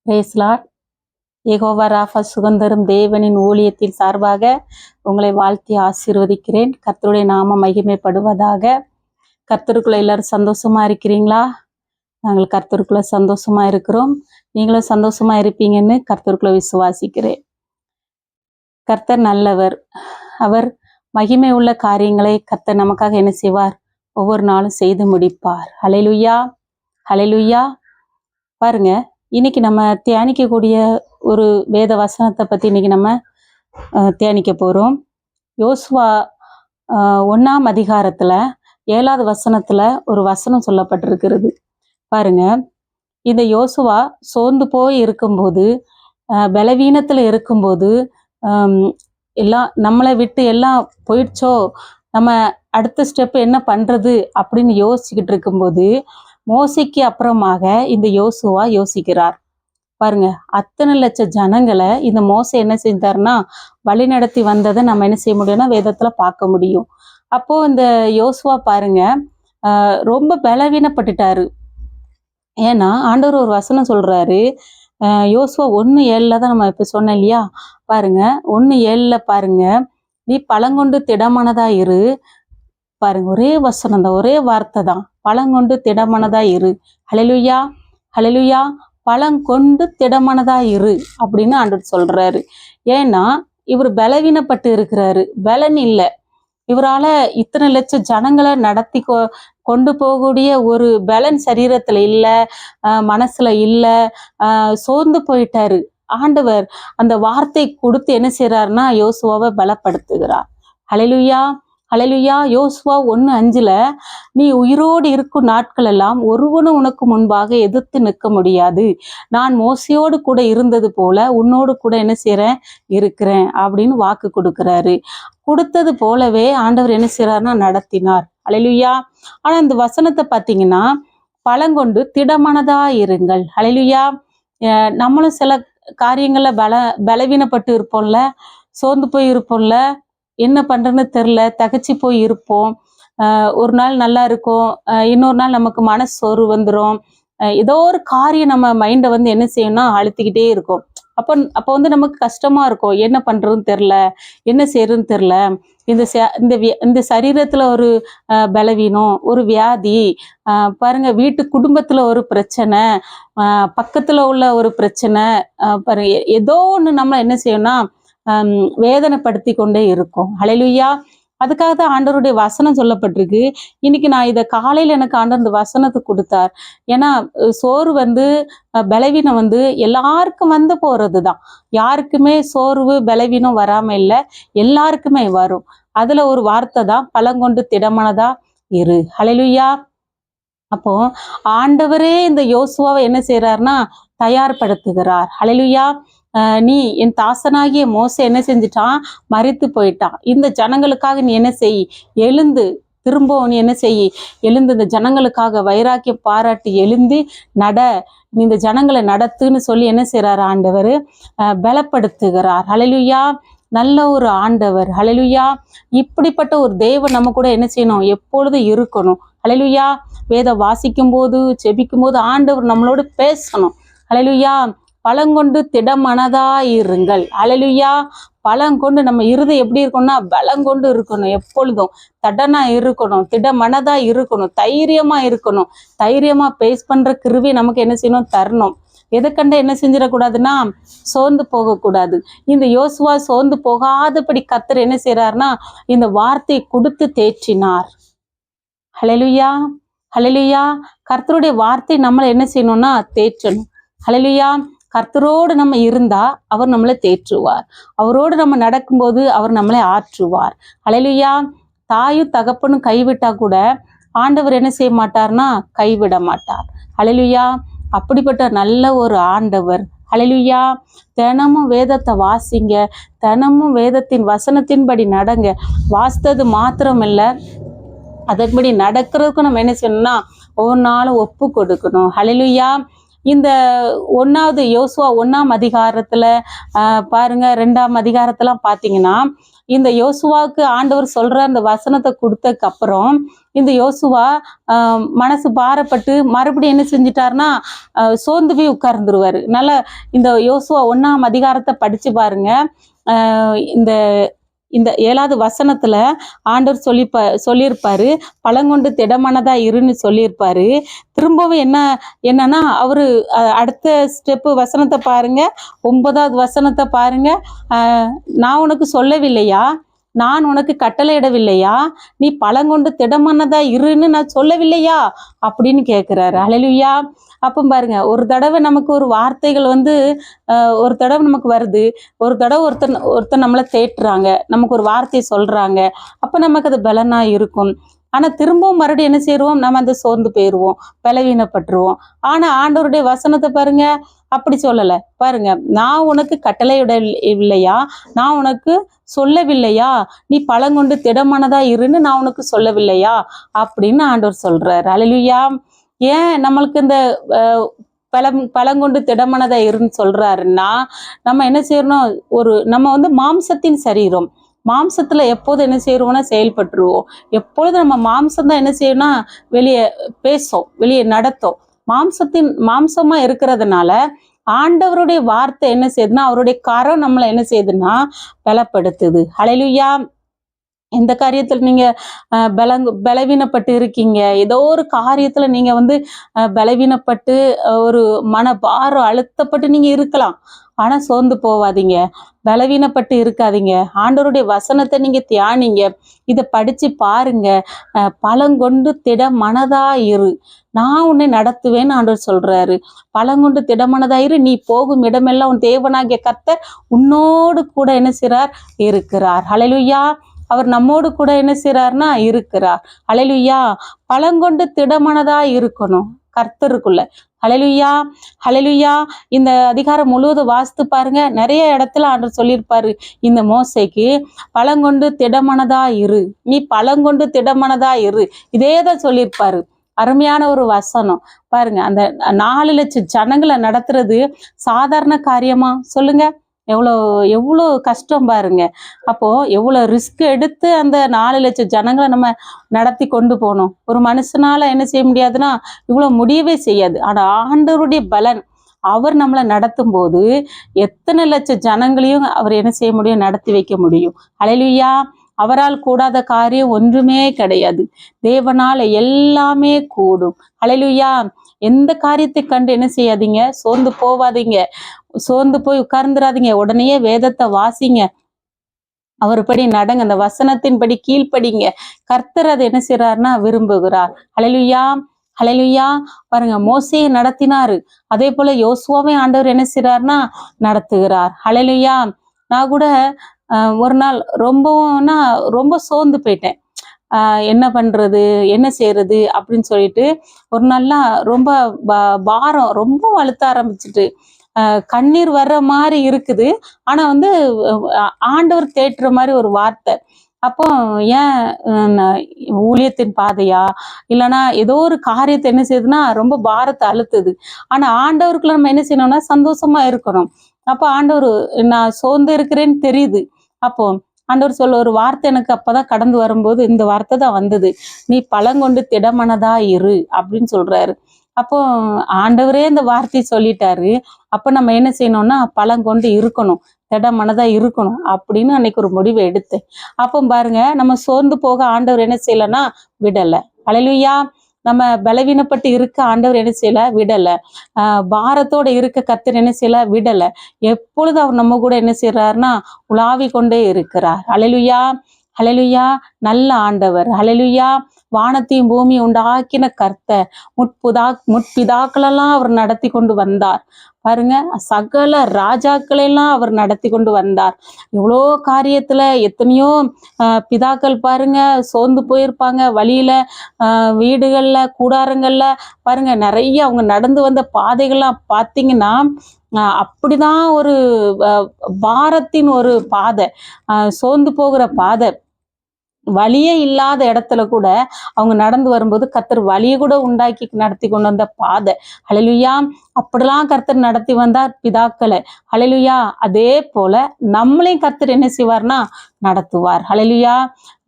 Brace Lord. Jehovah Rapha சுகந்தரும் தேவனின் ஊழியத்தின் சார்பாக உங்களை வாழ்த்தி ஆசீர்வதிக்கிறேன். கர்த்தருடைய நாமம் மகிமைப்படுவதாக. கர்த்தருக்குள்ள எல்லாரும் சந்தோஷமா இருக்கிறீங்களா? நாங்கள் கர்த்தருக்குள்ள சந்தோஷமா இருக்கிறோம். நீங்களும் சந்தோஷமா இருப்பீங்கன்னு கர்த்தருக்குள்ள விசுவாசிக்கிறேன். கர்த்தர் நல்லவர். அவர் மகிமை உள்ள காரியங்களை கர்த்தர் நமக்காக என்ன செய்வார்? ஒவ்வொரு நாளும் செய்து முடிப்பார். ஹல்லேலூயா, ஹல்லேலூயா. பாருங்க, இன்னைக்கு நம்ம தியானிக்கக்கூடிய ஒரு வேத வசனத்தை பற்றி இன்னைக்கு நம்ம தியானிக்க போகிறோம். யோசுவா 1ஆம் அதிகாரத்தில் 7வது வசனத்தில் ஒரு வசனம் சொல்லப்பட்டிருக்கிறது. பாருங்க, இந்த யோசுவா சோர்ந்து போய் இருக்கும்போது, பலவீனத்தில் இருக்கும்போது, எல்லாம் நம்மளை விட்டு எல்லாம் போயிடுச்சோ, நம்ம அடுத்த ஸ்டெப் என்ன பண்ணுறது அப்படின்னு யோசிச்சுக்கிட்டு இருக்கும்போது, மோசைக்கு அப்புறமாக இந்த யோசுவா யோசிக்கிறார். பாருங்க, அத்தனை லட்சம் ஜனங்களை இந்த மோசை என்ன செஞ்சாருன்னா வழி நடத்தி வந்ததை நம்ம என்ன செய்ய முடியும்னா வேதத்துல பார்க்க முடியும். அப்போ இந்த யோசுவா பாருங்க, ரொம்ப பலவீனப்பட்டுட்டாரு. ஏன்னா ஆண்டவர் ஒரு வசனம் சொல்றாரு. யோசுவா 1:7 தான் நம்ம இப்ப சொன்னோம் இல்லையா? பாருங்க, 1:7 பாருங்க, நீ பழங்கொண்டு திடமானதா இரு. பாருங்க, ஒரே வசனம் தான், ஒரே வார்த்தை தான், பழங்கொண்டு திடமானதா இரு. ஹல்லேலூயா, ஹல்லேலூயா. பழங்கொண்டு திடமானதா இரு அப்படின்னு ஆண்டவர் சொல்றாரு. ஏன்னா இவர் பலவீனப்பட்டு இருக்கிறாரு, பலன் இல்லை. இவரால இத்தனை லட்சம் ஜனங்களை நடத்தி கொண்டு போகக்கூடிய ஒரு பலன் சரீரத்துல இல்லை, மனசுல இல்லை, சோர்ந்து போயிட்டாரு. ஆண்டவர் அந்த வார்த்தை கொடுத்து என்ன செய்யறாருன்னா யோசுவாவை பலப்படுத்துகிறார். ஹல்லேலூயா, ஹல்லேலூயா. யோசுவா 1:5 நீ உயிரோடு இருக்கும் நாட்கள் எல்லாம் ஒருவனும் உனக்கு முன்பாக எதிர்த்து நிற்க முடியாது. நான் மோசையோடு கூட இருந்தது போல உன்னோடு கூட என்ன செய்றேன்? இருக்கிறேன் அப்படின்னு வாக்கு கொடுக்கிறாரு. கொடுத்தது போலவே ஆண்டவர் என்ன செய்றாருன்னா நடத்தினார். ஹல்லேலூயா. ஆனா இந்த வசனத்தை பார்த்தீங்கன்னா, பழங்கொண்டு திடமானதா இருங்கள். ஹல்லேலூயா. நம்மளும் சில காரியங்கள்ல பலவீனப்பட்டு இருப்போம்ல, சோர்ந்து போய் இருப்போம்ல, என்ன பண்றதுன்னு தெரில, தகச்சு போய் இருப்போம். ஒரு நாள் நல்லா இருக்கும், இன்னொரு நாள் நமக்கு மனசு சோர்வு வந்துடும். ஏதோ ஒரு காரியம் நம்ம மைண்டை வந்து என்ன செய்யணும்னா அழுத்திக்கிட்டே இருக்கும். அப்போ வந்து நமக்கு கஷ்டமா இருக்கும், என்ன பண்றதுன்னு தெரில, என்ன செய்யறதுன்னு தெரில. இந்த சரீரத்துல ஒரு பலவீனம், ஒரு வியாதி, பாருங்க, குடும்பத்துல ஒரு பிரச்சனை, பக்கத்துல உள்ள ஒரு பிரச்சனை, பாருங்க, ஏதோ ஒண்ணு நம்ம என்ன செய்யணும்னா வேதனைப்படுத்தி கொண்டே இருக்கும். ஹல்லேலூயா. அதுக்காக தான் ஆண்டவருடைய வசனம் சொல்லப்பட்டிருக்கு. இன்னைக்கு நான் இதை காலையில எனக்கு ஆண்டவர் இந்த வசனத்தை கொடுத்தார். ஏன்னா சோர்வு வந்து பலவீனம் வந்து எல்லாருக்கும் வந்து போறது தான். யாருக்குமே சோர்வு பலவீனம் வராம இல்லை, எல்லாருக்குமே வரும். அதுல ஒரு வார்த்தை தான் பழங்கொண்டு திடமானதா இரு. ஹல்லேலூயா. அப்போ ஆண்டவரே இந்த யோசுவாவை என்ன செய்யறாருன்னா தயார்படுத்துகிறார். ஹல்லேலூயா. நீ என் தாசனாகிய மோசே என்ன செஞ்சிட்டான்? மரித்து போயிட்டான். இந்த ஜனங்களுக்காக நீ என்ன செய்? எழுந்து திரும்பவும் நீ என்ன செய்? எழுந்து இந்த ஜனங்களுக்காக வைராக்கியம் பாராட்டி எழுந்து நட, நீ இந்த ஜனங்களை நடத்துன்னு சொல்லி என்ன செய்யறாரு? ஆண்டவர் பலப்படுத்துகிறார். ஹல்லேலூயா. நல்ல ஒரு ஆண்டவர். ஹல்லேலூயா. இப்படிப்பட்ட ஒரு தேவன் நம்ம கூட என்ன செய்யணும்? எப்பொழுதும் இருக்கணும். ஹல்லேலூயா. வேதம் வாசிக்கும் போது, செபிக்கும் போது ஆண்டவர் நம்மளோடு பேசணும். ஹல்லேலூயா. பழங்கொண்டு திடமனதா இருங்கள். ஹல்லேலூயா. பழங்கொண்டு நம்ம இருதயம் எப்படி இருக்கணும்னா பலங்கொண்டு இருக்கணும், எப்பொழுதும் தடனா இருக்கணும், திடமனதா இருக்கணும், தைரியமா இருக்கணும். தைரியமா பேஸ் பண்ற கிருபை நமக்கு என்ன செய்யணும்? தரணும். எதை கண்ட என்ன செஞ்சிடக்கூடாதுன்னா சோர்ந்து போகக்கூடாது. இந்த யோசுவா சோர்ந்து போகாதபடி கர்த்தர் என்ன செய்யறாருன்னா இந்த வார்த்தையை கொடுத்து தேற்றினார். ஹல்லேலூயா, ஹல்லேலூயா. கர்த்தருடைய வார்த்தை நம்மளை என்ன செய்யணும்னா தேற்றணும். ஹல்லேலூயா. கர்த்தரோடு நம்ம இருந்தா அவர் நம்மளை தேற்றுவார். அவரோடு நம்ம நடக்கும்போது அவர் நம்மளை ஆற்றுவார். ஹல்லேலூயா. தாயும் தகப்பனும் கைவிட்டா கூட ஆண்டவர் என்ன செய்ய மாட்டார்னா கைவிட மாட்டார். ஹல்லேலூயா. அப்படிப்பட்ட நல்ல ஒரு ஆண்டவர். ஹல்லேலூயா. தினமும் வேதத்தை வாசிங்க, தினமும் வேதத்தின் வசனத்தின்படி நடங்க. வாசித்தது மாத்திரம் இல்லை, அதன்படி நடக்கிறதுக்கும் நம்ம என்ன செய்யணும்னா ஒவ்வொரு நாளும் ஒப்பு கொடுக்கணும். ஹல்லேலூயா. இந்த யோசுவா 1ஆம் அதிகாரத்துல பாருங்க, 2ஆம் அதிகாரத்தெல்லாம் பார்த்தீங்கன்னா இந்த யோசுவாவுக்கு ஆண்டவர் சொல்ற அந்த வசனத்தை கொடுத்ததுக்கு அப்புறம் இந்த யோசுவா மனசு பாரப்பட்டு மறுபடியும் என்ன செஞ்சிட்டாருன்னா சோர்ந்து போய் உட்கார்ந்துருவாரு. நல்ல இந்த யோசுவா 1ஆம் அதிகாரத்தை படிச்சு பாருங்க. இந்த இந்த 7வது வசனத்துல ஆண்டவர் சொல்லியிருப்பாரு, பழங்கொண்டு திடமானதா இருன்னு சொல்லியிருப்பாரு. திரும்பவும் என்னன்னா அவரு அடுத்த ஸ்டெப்பு வசனத்தை பாருங்க, 9வது வசனத்தை பாருங்க. நான் உனக்கு சொல்லவில்லையா, நான் உனக்கு கட்டளையிடவில்லையா, நீ பழங்கொண்டு திடமானதா இருன்னு நான் சொல்லவில்லையா அப்படின்னு கேட்கிறாரு. ஹல்லேலூயா. அப்போ பாருங்க, ஒரு தடவை நமக்கு ஒரு வார்த்தைகள் ஒரு தடவை நமக்கு வருது, ஒரு தடவை ஒருத்தர் நம்மளை தேட்டுறாங்க, நமக்கு ஒரு வார்த்தையை சொல்றாங்க, அப்ப நமக்கு அது பலனா இருக்கும். ஆனா திரும்பவும் மறுபடியும் என்ன செய்வோம், நம்ம அந்த சோர்ந்து போயிடுவோம், பலவீனப்பட்டுருவோம். ஆனா ஆண்டவருடைய வசனத்தை பாருங்க, அப்படி சொல்லல. பாருங்க, நான் உனக்கு கட்டளையிட இல்லையா, நான் உனக்கு சொல்லவில்லையா, நீ பழங்கொண்டு திடமானதா இருன்னு நான் உனக்கு சொல்லவில்லையா அப்படின்னு ஆண்டவர் சொல்றாரு. ஹல்லேலூயா. ஏன் நம்மளுக்கு இந்த பழங்கொண்டு திடமானதா இருன்னு சொல்றாருன்னா, நம்ம என்ன செய்யணும், நம்ம மாம்சத்தின் சரீரம், மாம்சத்துல எப்போது என்ன செய்யறோம்னா செயல்பட்டுருவோம். எப்பொழுது நம்ம மாம்சம் தான் என்ன செய்யணும்னா வெளியே பேசும், வெளியே நடத்தும். மாம்சமா இருக்கிறதுனால ஆண்டவருடைய வார்த்தை என்ன செய்யுதுன்னா, அவருடைய கரம் நம்மளை என்ன செய்யுதுன்னா பலப்படுத்துது. ஹல்லேலூயா. எந்த காரியத்துல நீங்க பலவீனப்பட்டு இருக்கீங்க, ஏதோ ஒரு காரியத்துல நீங்க பலவீனப்பட்டு ஒரு மனபாரம் அழுத்தப்பட்டு நீங்க இருக்கலாம். ஆனா சோர்ந்து போவாதீங்க, பலவீனப்பட்டு இருக்காதீங்க. ஆண்டவருடைய வசனத்தை நீங்க தியானிங்க, இதை படிச்சு பாருங்க. பழங்கொண்டு திட மனதா இரு, நான் உன்னை நடத்துவேன்னு ஆண்டவர் சொல்றாரு. பழங்கொண்டு திடமனதாயிரு, நீ போகும் இடமெல்லாம் உன் தேவனாகிய கர்த்தர் உன்னோடு கூட என்ன செய்றார், இருக்கிறார். ஹல்லேலூயா. அவர் நம்மோடு கூட என்ன செய்றார்னா இருக்கிறார். ஹல்லேலூயா. பழங்கொண்டு திடமனதா இருக்கணும் கர்த்தருக்குள்ள. ஹல்லேலூயா. ஹல்லேலூயா. இந்த அதிகாரம் முழுவதும் வாசித்து பாருங்க, நிறைய இடத்துல ஆண்டவர் சொல்லியிருப்பாரு இந்த மோசேக்கு, பழங்கொண்டு திடமனதா இரு, நீ பழங்கொண்டு திடமனதா இரு, இதேதான் சொல்லியிருப்பாரு. அருமையான ஒரு வசனம் பாருங்க. அந்த 4 லட்சம் ஜனங்களை நடத்துறது சாதாரண காரியமா சொல்லுங்க? எவ்வளோ கஷ்டம் பாருங்க. அப்போ எவ்வளவு ரிஸ்க் எடுத்து அந்த 4 லட்சம் ஜனங்களை நம்ம நடத்தி கொண்டு போனோம். ஒரு மனுஷனால என்ன செய்ய முடியாதுன்னா இவ்வளவு முடியவே செய்யாது. ஆனா ஆண்டவருடைய பலன், அவர் நம்மளை நடத்தும் போது எத்தனை லட்சம் ஜனங்களையும் அவர் என்ன செய்ய முடியும், நடத்தி வைக்க முடியும். ஹல்லேலூயா. அவரால் கூடாத காரியம் ஒன்றுமே கிடையாது. தேவனால எல்லாமே கூடும். ஹல்லேலூயா. எந்த காரியத்தை கண்டு என்ன செய்யாதீங்க, சோர்ந்து போவாதீங்க, சோர்ந்து போய் உட்கார்ந்துடாதீங்க. உடனே வேதத்தை வாசிங்க, அவர்படி நடங்க, அந்த வசனத்தின்படி கீழ்ப்படிங்க. கர்த்தர் அதை என்ன செய்றாருன்னா விரும்புகிறார். ஹல்லேலூயா. ஹல்லேலூயா. பாருங்க, மோசேயை நடத்தினாரு, அதே போல யோசுவாவை ஆண்டவர் என்ன செய்றாருன்னா நடத்துகிறார். ஹல்லேலூயா. நான் கூட ஒரு நாள் ரொம்ப சோர்ந்து போயிட்டேன். என்ன பண்றது, என்ன செய்யறது அப்படின்னு சொல்லிட்டு ஒரு நாள்லாம் ரொம்ப பாரம் ரொம்ப அழுத்த ஆரம்பிச்சுட்டு கண்ணீர் வர்ற மாதிரி இருக்குது. ஆனா ஆண்டவர் தேட்டுற மாதிரி ஒரு வார்த்தை. அப்போ ஏன் ஊழியத்தின் பாதையா, இல்லைன்னா ஏதோ ஒரு காரியத்தை என்ன செய்யுதுன்னா ரொம்ப பாரத்தை அழுத்துது. ஆனா ஆண்டவருக்குள்ள நம்ம என்ன செய்யணும்னா சந்தோஷமா இருக்கணும். அப்போ ஆண்டவர், நான் சோர்ந்து இருக்கிறேன்னு தெரியுது. அப்போ ஆண்டவர் சொல்ல ஒரு வார்த்தை எனக்கு அப்பதான் கடந்து வரும்போது இந்த வார்த்தை தான் வந்தது, நீ பழங்கொண்டு திடமனதா இரு அப்படின்னு சொல்றாரு. அப்போ ஆண்டவரே இந்த வார்த்தையை சொல்லிட்டாரு. அப்ப நம்ம என்ன செய்யணும்னா பழங்கொண்டு இருக்கணும், திடமனதா இருக்கணும் அப்படின்னு அன்னைக்கு ஒரு முடிவை எடுத்தேன். அப்போ பாருங்க, நம்ம சோர்ந்து போக ஆண்டவர் என்ன செய்யலன்னா விடல. ஹல்லேலூயா. நம்ம பலவீனப்பட்டு இருக்க ஆண்டவர் என்ன செய்யல, விடல. பாரத்தோட இருக்க கர்த்தர் என்ன செய்யல, விடல. எப்பொழுது அவர் நம்ம கூட என்ன செய்யறாருன்னா உலாவி கொண்டே இருக்கிறார். ஹல்லேலூயா. ஹல்லேலூயா. நல்ல ஆண்டவர். ஹல்லேலூயா. வானத்தையும் பூமியை உண்டாக்கின கர்த்தர் முற்பிதாக்களெல்லாம் அவர் நடத்தி கொண்டு வந்தார். பாருங்க, சகல ராஜாக்களெல்லாம் அவர் நடத்தி கொண்டு வந்தார். இவ்வளோ காரியத்துல எத்தனையோ பிதாக்கள் பாருங்க சோர்ந்து போயிருப்பாங்க வழியில, வீடுகள்ல, கூடாரங்கள்ல பாருங்க, நிறைய அவங்க நடந்து வந்த பாதைகள்லாம் பார்த்தீங்கன்னா அப்படிதான் ஒரு பாரத்தின் ஒரு பாதை, சோர்ந்து போகிற பாதை. வழியே இல்லாத இடத்துல கூட அவங்க நடந்து வரும்போது கர்த்தர் வழியை கூட உண்டாக்கி நடத்தி கொண்டு வந்த பாதை. ஹல்லேலூயா. அப்படிலாம் கர்த்தர் நடத்தி வந்தார் பிதாக்களை. ஹல்லேலூயா. அதே போல நம்மளையும் கர்த்தர் என்ன செய்வார்னா நடத்துவார். ஹல்லேலூயா.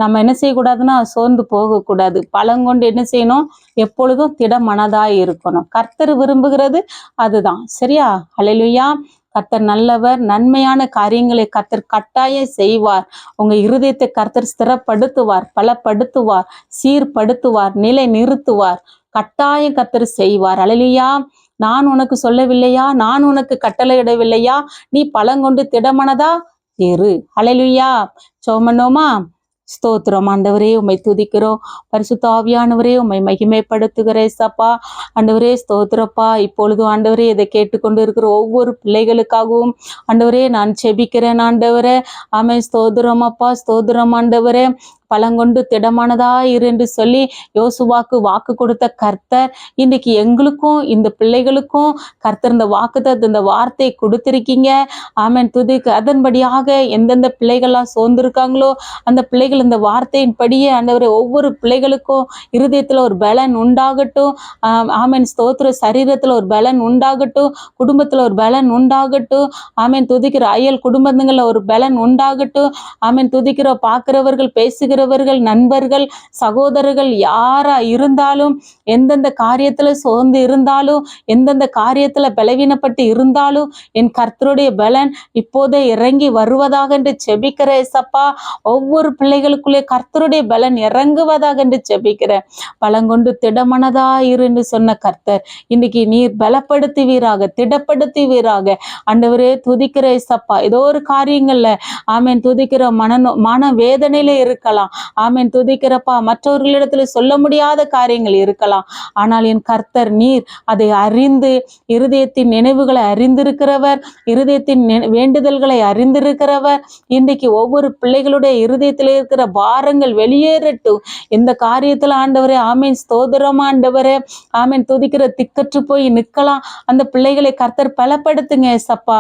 நம்ம என்ன செய்யக்கூடாதுன்னா சோர்ந்து போகக்கூடாது. பலங்கொண்டு என்ன செய்யணும்? எப்பொழுதும் திடமனதாய் இருக்கணும். கர்த்தர் விரும்புகிறது அதுதான். சரியா? ஹல்லேலூயா. கர்த்தர் நல்லவர். நன்மையான காரியங்களை கர்த்தர் கட்டாயம் செய்வார். உங்க இருதயத்தை கர்த்தர் ஸ்திரப்படுத்துவார், பலப்படுத்துவார், சீர்படுத்துவார், நிலை நிறுத்துவார். கட்டாயம் கர்த்தர் செய்வார். ஹல்லேலூயா. நான் உனக்கு சொல்லவில்லையா? நான் உனக்கு கட்டளையிடவில்லையா? நீ பலங்கொண்டு திடமனதா இரு. ஹல்லேலூயா. சோமனோமா. ஸ்தோத்திரம் ஆண்டவரே, உம்மை துதிக்கிறோம். பரிசுத்த ஆவியானவரே, உம்மை மகிமைப்படுத்துகிறேன் சப்பா. ஆண்டவரே ஸ்தோத்திரப்பா. இப்பொழுதும் ஆண்டவரே இதை கேட்டுக்கொண்டு இருக்கிற ஒவ்வொரு பிள்ளைகளுக்காகவும் ஆண்டவரே நான் செபிக்கிறேன் ஆண்டவரே. ஆமென். ஸ்தோத்திரம் அப்பா. ஸ்தோத்திரம் ஆண்டவரே. பலங்கொண்டு திடமானதா இரு என்று சொல்லி யோசுவாக்கு வாக்கு கொடுத்த கர்த்தர் இன்னைக்கு எங்களுக்கும் இந்த பிள்ளைகளுக்கும் கர்த்தர் இந்த இந்த வார்த்தை கொடுத்திருக்கீங்க. ஆமென். துதிக்கு அதன்படியாக எந்தெந்த பிள்ளைகள்லாம் சோர்ந்திருக்காங்களோ அந்த பிள்ளைகள் இந்த வார்த்தையின்படியே ஆண்டவரே ஒவ்வொரு பிள்ளைகளுக்கும் இருதயத்துல ஒரு பலன் உண்டாகட்டும். ஆமென். ஸ்தோத்திர. சரீரத்துல ஒரு பலன் உண்டாகட்டும். குடும்பத்துல ஒரு பலன் உண்டாகட்டும். ஆமென். துதிக்கிற அயல் குடும்பங்கள்ல ஒரு பலன் உண்டாகட்டும். ஆமென். துதிக்கிற பார்க்கிறவர்கள், பேசுகிறவர்கள், நண்பர்கள், சகோதரர்கள் யாரா இருந்தாலும், எந்தெந்த காரியத்துல சோர்ந்து இருந்தாலும், எந்தெந்த காரியத்துல பலவீனப்பட்டு இருந்தாலும் என் கர்த்தருடைய பலன் இப்போதே இறங்கி வருவதாக என்று செபிக்கிற ஏசப்பா. ஒவ்வொரு பிள்ளைகளுக்குள்ளே கர்த்தருடைய பலன் இறங்குவதாக என்று செபிக்கிறேன். பலங்கொண்டு திடமனதா இரு என்று சொன்ன கர்த்தர் இன்னைக்கு நீர் பலப்படுத்துவீராக, திடப்படுத்துவீராக. ஆண்டவரே துதிக்கிற ஏசப்பா. ஏதோ ஒரு காரியங்கள்ல ஆமென் துதிக்கிற மன வேதனையில இருக்கலாம். ஆமென் துதிக்கிறப்பா. மற்றவர்களிடத்துல சொல்ல முடியாத காரியங்கள் இருக்கலாம். ஆனால் என் கர்த்தர் நீர் அதை அறிந்து இருதயத்தின் நினைவுகளை அறிந்திருக்கிறவர், இருதயத்தின் வேண்டுதல்களை அறிந்திருக்கிறவர். இன்றைக்கு ஒவ்வொரு பிள்ளைகளுடைய இருதயத்தில் இருக்கிற பாரங்கள் வெளியேறட்டும். எந்த காரியத்துல ஆண்டவரே ஆமென் ஸ்தோத்திரம் ஆண்டவரே. ஆமென் துதிக்கிற திக்கற்று போய் நிற்கலாம் அந்த பிள்ளைகளை கர்த்தர் பலப்படுத்துங்க ஏசப்பா.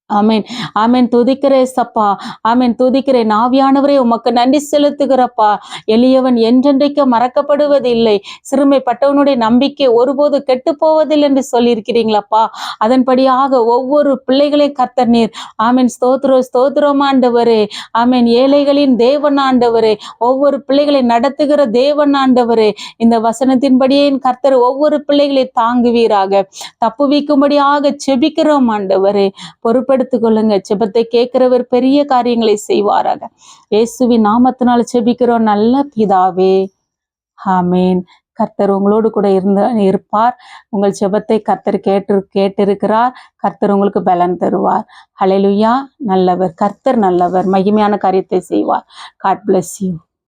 ஆமென். ஆமென். துதிக்கிற ஏசப்பா. ஆமென். துதிக்கிறேன். ஆவியானவரே உமக்கு நன்றி செலுத்துகிறப்பா. எளியவன் என்றென்றைக்கு மறக்கப்படுவதில்லை, சிறுமைப்பட்டவனுடைய நம்பிக்கை ஒருபோது கெட்டு போவதில்லை என்று சொல்லியிருக்கிறீங்களப்பா. அதன்படியாக ஒவ்வொரு பிள்ளைகளையும் கர்த்தர் நீர் ஆமென் ஸ்தோத்திரம் ஆண்டவரே. ஆமென். ஏழைகளின் தேவன் ஆண்டவரே. ஒவ்வொரு பிள்ளைகளை நடத்துகிற தேவன் ஆண்டவரே. இந்த வசனத்தின்படியே கர்த்தர் ஒவ்வொரு பிள்ளைகளை தாங்குவீராக, தப்புவிக்கும்படியாக செபிக்கிறோம் ஆண்டவரே. பொறுப்படுத்திக் கொள்ளுங்க. ஜெபத்தை கேட்கிறவர் பெரிய காரியங்களை செய்வாராக. இயேசுவின் நாமத்தினால் ஜெபிக்கிறோம் நல்ல பிதாவே. ஆமென். கர்த்தர் உங்களோடு கூட இருப்பார். உங்கள் ஜெபத்தை கர்த்தர் கேட்டிருக்கிறார். கர்த்தர் உங்களுக்கு பலன் தருவார். ஹல்லேலூயா. நல்லவர் கர்த்தர், நல்லவர், மகிமையான காரியத்தை செய்வார். God bless you.